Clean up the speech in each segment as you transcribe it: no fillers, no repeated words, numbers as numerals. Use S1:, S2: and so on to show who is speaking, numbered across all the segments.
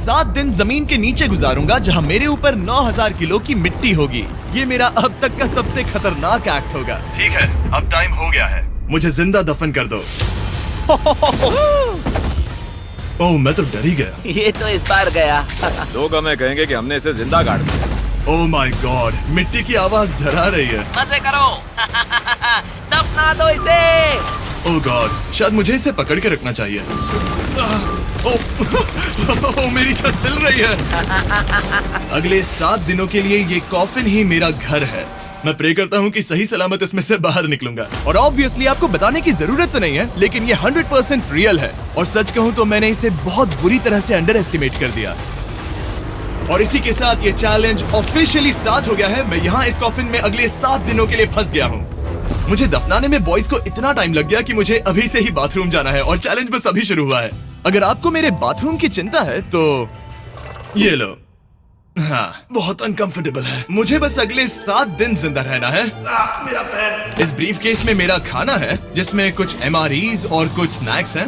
S1: 7 दिन जमीन के नीचे गुजारूंगा जहां मेरे ऊपर 9000 किलो की मिट्टी होगी। ये मेरा अब तक का सबसे खतरनाक एक्ट होगा।
S2: ठीक है, अब टाइम हो गया है।
S1: मुझे जिंदा दफन कर दो। ओह, मैं तो डर ही गया।
S3: ये तो इस बार गया।
S4: लोग हमें कहेंगे कि हमने इसे जिंदा गाड़ दिया।
S1: ओह माय गॉड, मिट्टी की आवाज डरा रही है।
S3: मजे करो। दफना दो इसे।
S1: ओह गॉड, शायद मुझे इसे पकड़ के रखना चाहिए। ओह, मेरी छत हिल रही है। अगले 7 दिनों के लिए ये कॉफिन ही मेरा घर है। मैं प्रे करता हूँ कि सही सलामत इसमें से बाहर निकलूंगा। और ऑब्वियसली आपको बताने की जरूरत तो नहीं है, लेकिन ये 100% रियल है। और सच कहूँ तो मैंने इसे बहुत बुरी तरह से अंडर एस्टिमेट कर दिया। और इसी के साथ ये चैलेंज ऑफिशियली स्टार्ट हो गया है। मैं यहाँ इस कॉफिन में अगले 7 दिनों के लिए फंस गया हूँ। मुझे दफनाने में बॉयज को इतना टाइम लग गया कि मुझे अभी से ही बाथरूम जाना है और चैलेंज बस अभी शुरू हुआ है। अगर आपको मेरे बाथरूम की चिंता है तो ये लो। हाँ, बहुत अनकंफर्टेबल है। मुझे बस अगले 7 दिन जिंदा रहना है। मेरा पैर। इस ब्रीफ केस में मेरा खाना है, जिसमें कुछ MREs और कुछ स्नैक्स हैं।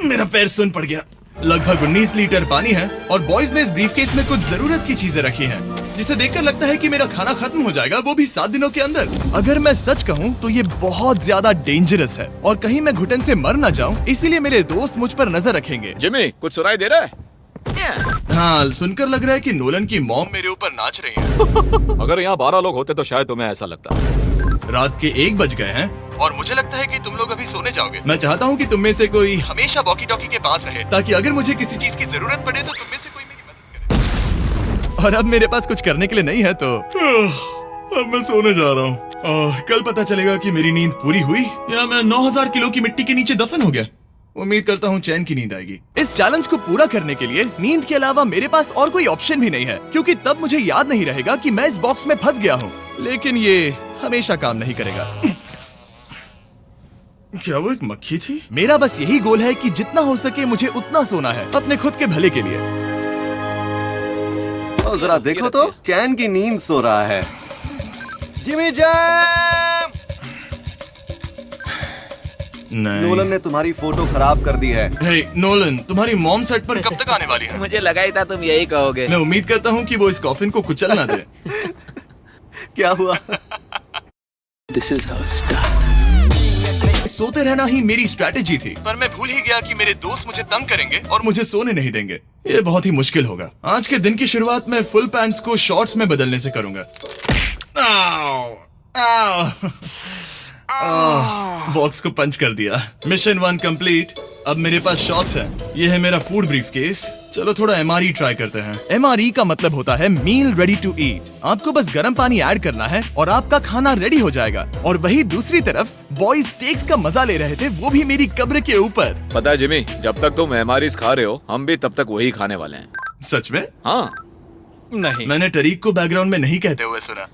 S1: मेरा पैर सुन पड़ गया। लगभग 19 लीटर पानी है और बॉयज ने इस ब्रीफ केस में कुछ जरूरत की चीजें रखी हैं, जिसे देखकर लगता है कि मेरा खाना खत्म हो जाएगा, वो भी 7 दिनों के अंदर। अगर मैं सच कहूँ तो ये बहुत ज्यादा डेंजरस है और कहीं मैं घुटन से मर ना जाऊँ, इसीलिए मेरे दोस्त मुझ पर नजर रखेंगे।
S4: जिमी, कुछ सुनाई दे रहा है?
S1: हाँ, सुनकर लग रहा है कि नोलन की मॉम मेरे ऊपर नाच रही है।
S4: अगर यहाँ 12 लोग होते तो शायद तुम्हें ऐसा लगता।
S1: रात के 1 बज गए हैं और मुझे लगता है कि तुम लोग अभी सोने जाओगे। मैं चाहता हूँ कि तुम में से कोई हमेशा वॉकी टॉकी के पास रहे, ताकि अगर मुझे किसी चीज की जरूरत पड़े तो तुम में से कोई मेरी मदद करे। और अब मेरे पास कुछ करने के लिए नहीं है तो अब मैं सोने जा रहा हूँ और कल पता चलेगा कि मेरी नींद पूरी हुई या मैं 9000 किलो की मिट्टी के नीचे दफन हो गया। उम्मीद करता हूँ चैन की नींद आएगी। इस चैलेंज को पूरा करने के लिए नींद के अलावा मेरे पास और कोई ऑप्शन भी नहीं है, क्योंकि तब मुझे याद नहीं रहेगा कि मैं इस बॉक्स में फंस गया हूँ। लेकिन ये हमेशा काम नहीं करेगा। क्या वो एक मक्खी थी? मेरा बस यही गोल है कि जितना हो सके मुझे उतना सोना है, अपने खुद के भले के लिए।
S5: ओ, जरा देखो तो, चैन की नींद सो रहा है। Jimmy jam! नोलन ने तुम्हारी फोटो खराब कर दी है।
S1: हे नोलन, तुम्हारी मॉम सेट पर कब तक आने वाली है?
S3: मुझे लगा ही था तुम यही कहोगे।
S1: मैं उम्मीद करता हूँ कि वो इस कॉफिन को कुचल ना दे।
S5: क्या हुआ?
S3: This is how it's done.
S1: सोते रहना ही मेरी स्ट्रैटेजी थी, पर मैं भूल ही गया कि मेरे दोस्त मुझे तंग करेंगे और मुझे सोने नहीं देंगे। ये बहुत ही मुश्किल होगा। आज के दिन की शुरुआत मैं फुल पैंट्स को शॉर्ट्स में बदलने से करूंगा। आओ, आओ। बॉक्स को पंच कर दिया। Mission 1 complete. अब मेरे पास शॉर्ट्स हैं। ये है मेरा फूड ब्रीफ केस। चलो थोड़ा MRE ट्राई करते हैं। MRE का मतलब होता है मील रेडी टू ईट। आपको बस गर्म पानी ऐड करना है और आपका खाना रेडी हो जाएगा। और वही दूसरी तरफ बॉयज स्टेक्स का मजा ले रहे थे, वो भी मेरी कब्र के ऊपर।
S4: पता है जिमी, जब तक तुम MREs खा रहे हो, हम भी तब तक वही खाने वाले हैं।
S1: सच में?
S4: हाँ।
S3: नहीं,
S1: मैंने टरीक को बैकग्राउंड में नहीं कहते हुए सुना।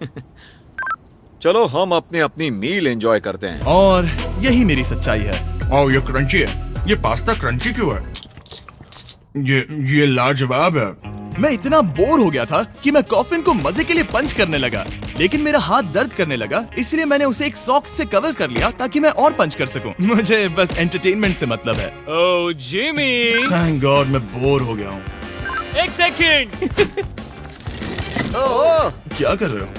S4: चलो हम अपनी अपनी मील एंजॉय करते हैं।
S1: और यही मेरी सच्चाई है। ओह, ये क्रंची है। ये पास्ता क्रंची क्यों है? ये लाजवाब है। मैं इतना बोर हो गया था कि मैं कॉफिन को मजे के लिए पंच करने लगा, लेकिन मेरा हाथ दर्द करने लगा, इसलिए मैंने उसे एक सॉक्स से कवर कर लिया ताकि मैं और पंच कर सकूं। मुझे बस एंटरटेनमेंट से मतलब है।
S6: ओह जिमी,
S1: थैंक गॉड मैं बोर हो गया हूँ।
S6: 1 सेकंड।
S3: ओह,
S1: क्या कर रहे हो?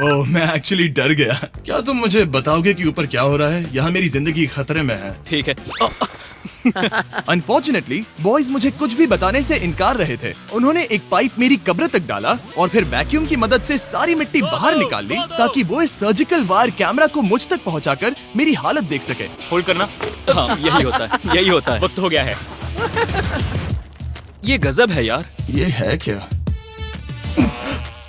S1: ओह, मैं एक्चुअली डर गया। क्या तुम मुझे बताओगे कि ऊपर क्या हो रहा है? यहाँ मेरी जिंदगी खतरे में है।
S6: ठीक है।
S1: अनफॉर्चुनेटली बॉयज मुझे कुछ भी बताने से इनकार रहे थे। उन्होंने एक पाइप मेरी कब्र तक डाला और फिर वैक्यूम की मदद से सारी मिट्टी बाहर निकाल ली, ताकि वो इस सर्जिकल वायर कैमरा को मुझ तक पहुंचाकर मेरी हालत देख सके।
S6: होल्ड करना। हाँ, यही होता है, यही होता है। वक्त हो गया है। ये गजब है यार।
S1: ये है क्या?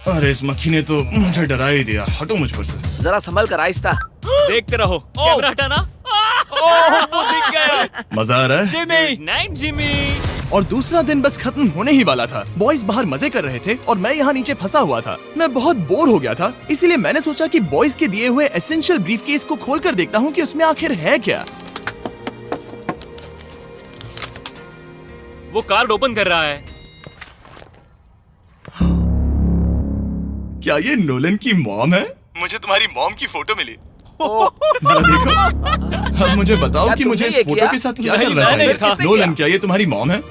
S1: अरे इस मक्खी ने तो मुझे डरा ही दिया। हटो मुझ पर से।
S3: जरा संभल कर आहिस्ता।
S6: देखते रहो। कैमरा हटाना। ओह, वो दिख गया।
S1: मजा आ रहा है?
S6: Jimmy, night Jimmy.
S1: और दूसरा दिन बस खत्म होने ही वाला था। बॉयज बाहर मजे कर रहे थे और मैं यहाँ नीचे फंसा हुआ था। मैं बहुत बोर हो गया था, इसीलिए मैंने सोचा कि बॉयज के दिए हुए एसेंशियल ब्रीफकेस को खोलकर देखता हूँ कि उसमें आखिर है क्या।
S6: वो कार्ड ओपन कर रहा है।
S1: क्या ये नोलन की मॉम है? मुझे तुम्हारी मॉम की फोटो मिली। जरा देखो। अब मुझे बताओ
S3: क्या
S1: कि मुझे इस
S3: तुमने ये
S1: फोटो
S3: किया?
S1: के साथ क्या
S6: नहीं,
S1: करना
S6: मैंने
S1: चाहिए?
S6: था।
S1: नोलन, क्या ये तुम्हारी मॉम है?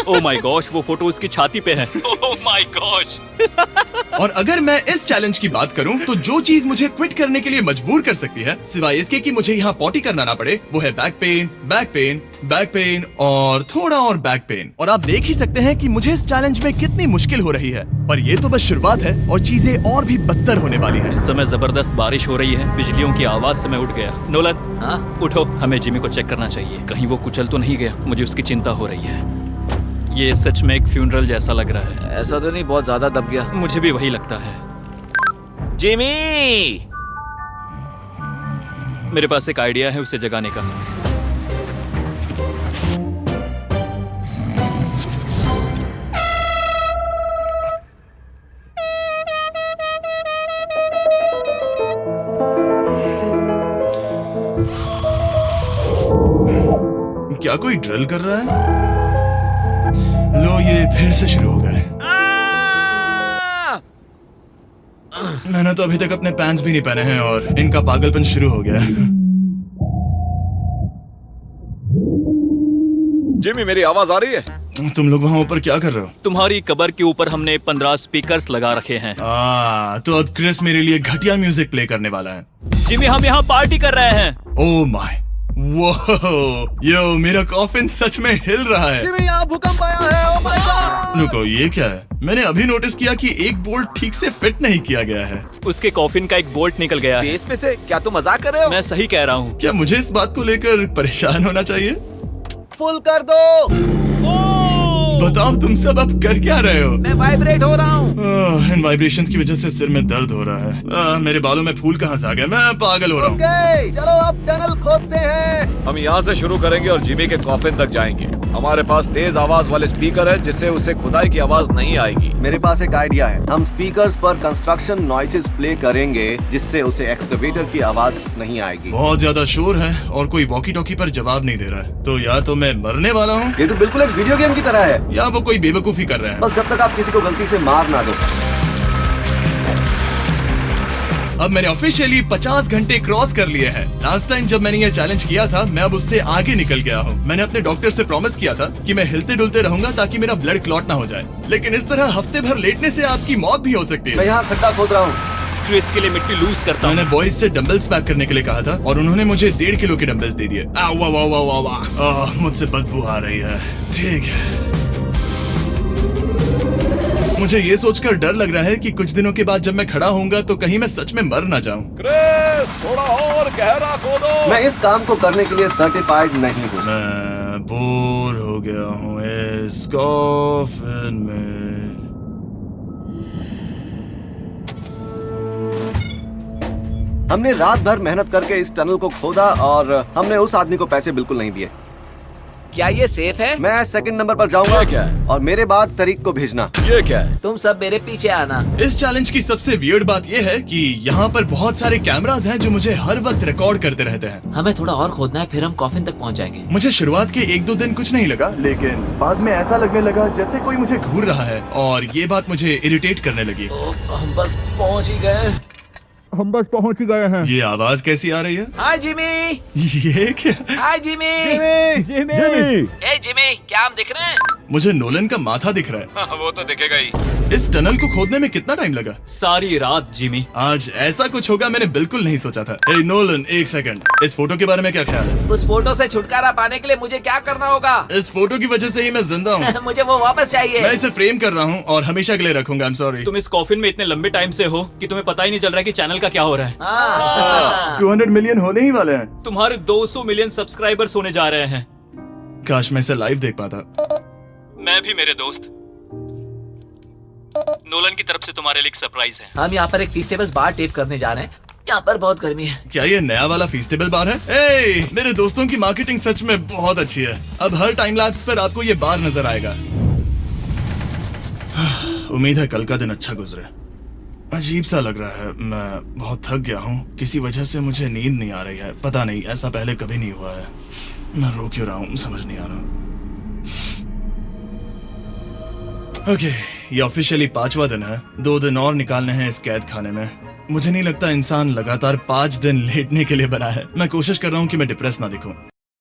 S6: ओह माय गॉश, वो फोटो उसकी छाती पे है।
S2: Oh my gosh.
S1: और अगर मैं इस चैलेंज की बात करूं तो जो चीज मुझे क्विट करने के लिए मजबूर कर सकती है, सिवाय इसके कि मुझे यहाँ पॉटी करना ना पड़े, वो है back pain, back pain, back pain और थोड़ा और बैक पेन। और आप देख ही सकते हैं कि मुझे इस चैलेंज में कितनी मुश्किल हो रही है, पर ये तो बस शुरुआत है और चीजें और भी बदतर होने वाली है।
S6: इस समय जबरदस्त बारिश हो रही है, बिजलियों की आवाज से मैं उठ गया। नोलन,
S3: हाँ?
S6: उठो, हमें जिमी को चेक करना चाहिए, कहीं वो कुचल तो नहीं गया। मुझे उसकी चिंता हो रही है। ये सच में एक फ्यूनरल जैसा लग रहा है।
S3: ऐसा तो नहीं बहुत ज्यादा दब गया?
S6: मुझे भी वही लगता है।
S3: जिमी!
S6: मेरे पास एक आइडिया है उसे जगाने का।
S1: क्या कोई ड्रिल कर रहा है? लो, ये फिर से शुरू हो गए। मैंने तो अभी तक अपने पैंट्स भी नहीं पहने हैं और इनका पागलपन शुरू हो गया।
S4: जिमी, मेरी आवाज आ रही है?
S1: तुम लोग वहाँ ऊपर क्या कर रहे हो?
S6: तुम्हारी कबर के ऊपर हमने 15 स्पीकर्स लगा रखे हैं।
S1: तो अब क्रिस मेरे लिए घटिया म्यूजिक प्ले करने वाला है।
S6: जिमी, हम यहाँ पार्टी कर रहे हैं।
S1: ओह माय, वो यो, मेरा कॉफिन सच में हिल रहा है।
S5: जिमी, यहाँ भूकंप आया है। Oh my God!
S1: रुको, ये क्या है? मैंने अभी नोटिस किया कि एक बोल्ट ठीक से फिट नहीं किया गया है।
S6: उसके कॉफिन का एक बोल्ट निकल गया है।
S3: बेस पे से? क्या तुम मजाक कर रहे हो?
S6: मैं सही कह रहा हूँ।
S1: क्या मुझे इस बात को लेकर परेशान होना चाहिए?
S5: फुल कर दो।
S1: बताओ, तुम सब अब कर क्या रहे हो?
S3: मैं वाइब्रेट हो रहा हूँ।
S1: इन वाइब्रेशंस की वजह से सिर में दर्द हो रहा है। मेरे बालों में फूल कहाँ से आ गए? मैं पागल हो रहा हूँ।
S5: ओके, चलो अब टनल खोदते हैं।
S4: हम यहाँ से शुरू करेंगे और जिमी के कॉफिन तक जाएंगे। हमारे पास तेज आवाज वाले स्पीकर है जिससे उसे खुदाई की आवाज नहीं आएगी।
S5: मेरे पास एक आइडिया है। हम स्पीकर्स पर कंस्ट्रक्शन नॉइसेस प्ले करेंगे जिससे उसे एक्सकवेटर की आवाज नहीं आएगी।
S1: बहुत ज्यादा शोर है और कोई वॉकी टॉकी पर जवाब नहीं दे रहा है। तो या तो मैं मरने वाला हूँ
S5: ये तो बिल्कुल एक वीडियो गेम की तरह है।
S1: या वो कोई बेवकूफी कर रहे हैं।
S5: बस जब तक आप किसी को गलती से मार ना दो।
S1: अब मैंने ऑफिशियली 50 घंटे क्रॉस कर लिए हैं। लास्ट टाइम जब मैंने ये चैलेंज किया था, मैं अब उससे आगे निकल गया हूँ। मैंने अपने डॉक्टर से प्रॉमिस किया था कि मैं हिलते डुलते रहूंगा ताकि मेरा ब्लड क्लॉट ना हो जाए। लेकिन इस तरह हफ्ते भर लेटने से आपकी मौत भी हो सकती
S5: मैं
S1: है।
S5: यहाँ खड्डा खोद रहा हूँ।
S6: क्रिस के लिए मिट्टी लूज करता हूँ।
S1: मैंने बॉयज से डंबल्स पैक करने के लिए कहा था और उन्होंने मुझे 1.5 किलो के डंबल्स दे दिए। वाह वाह वाह वाह वाह, मुझसे बदबू आ रही है। ठीक है, मुझे ये सोचकर डर लग रहा है कि कुछ दिनों के बाद जब मैं खड़ा होऊंगा तो कहीं मैं सच में मर ना जाऊं।
S4: क्रिस, थोड़ा और गहरा खोदो।
S5: मैं इस काम को करने के लिए सर्टिफाइड नहीं हूँ।
S1: मैं बोर हो गया हूँ इस कॉफिन में।
S5: हमने रात भर मेहनत करके इस टनल को खोदा और हमने उस आदमी को पैसे बिल्कुल नहीं दिए।
S3: क्या ये सेफ है?
S5: मैं सेकंड नंबर पर जाऊंगा।
S4: ये क्या है?
S5: और मेरे बाद तरीक को भेजना।
S4: ये क्या है?
S3: तुम सब मेरे पीछे आना।
S1: इस चैलेंज की सबसे वियर्ड बात यह है कि यहाँ पर बहुत सारे कैमरास हैं जो मुझे हर वक्त रिकॉर्ड करते रहते हैं।
S3: हमें थोड़ा और खोदना है, फिर हम कॉफिन तक पहुंच जाएंगे।
S1: मुझे शुरुआत के 1-2 दिन कुछ नहीं लगा, लेकिन बाद में ऐसा लगने लगा जैसे कोई मुझे घूर रहा है और ये बात मुझे इरिटेट करने लगी।
S3: हम बस पहुंच ही गए।
S1: ये आवाज कैसी आ रही है?
S3: हाय जिमी।
S1: ये क्या?
S3: हाय जिमी।
S5: जिमी!
S3: ए जिमी, क्या हम दिख रहे हैं?
S1: मुझे नोलन का माथा दिख रहा है।
S4: हाँ, वो तो दिखेगा ही।
S1: इस टनल को खोदने में कितना टाइम लगा?
S6: सारी रात जिमी।
S1: आज ऐसा कुछ होगा मैंने बिल्कुल नहीं सोचा था। ए नोलन, एक सेकंड, इस फोटो के बारे में क्या ख्याल है?
S3: उस फोटो से छुटकारा पाने के लिए मुझे क्या करना होगा?
S1: इस फोटो की वजह से ही मैं जिंदा हूँ।
S3: मुझे वो वापस चाहिए।
S1: मैं इसे फ्रेम कर रहा हूँ और हमेशा के लिए रखूंगा। I am sorry.
S6: तुम इस कॉफिन में इतने लंबे टाइम से हो कि तुम्हें पता ही नहीं चल रहा है कि चैनल का क्या हो रहा है।
S3: हाँ।
S1: 200 मिलियन होने ही वाले हैं।
S6: तुम्हारे 200 मिलियन सब्सक्राइबर्स होने जा रहे हैं।
S1: काश मैं इसे लाइव देख पाता।
S6: मैं भी, मेरे दोस्त। नोलन की तरफ से तुम्हारे लिए एक सरप्राइज है।
S3: हम यहाँ पर एक फीस्टेबल्स बार टेप करने जा रहे हैं। यहाँ पर बहुत गर्मी है।
S1: क्या ये नया वाला फीस्टेबल बार है? ए, मेरे दोस्तों की मार्केटिंग सच में बहुत अच्छी है। अब हर टाइम लैप्स पर आपको ये बार नजर आएगा। उम्मीद है कल का दिन अच्छा गुजरे। अजीब सा लग रहा है, मैं बहुत थक गया हूँ। किसी वजह से मुझे नींद नहीं आ रही है। पता नहीं, ऐसा पहले कभी नहीं हुआ है। मैं रो क्यों रहा हूँ समझ नहीं आ रहा। ओके, ये ऑफिशियली 5वां दिन है। 2 दिन और निकालने हैं इस कैद खाने में। मुझे नहीं लगता इंसान लगातार 5 दिन लेटने के लिए बना है। मैं कोशिश कर रहा हूँ कि मैं डिप्रेस ना दिखूं।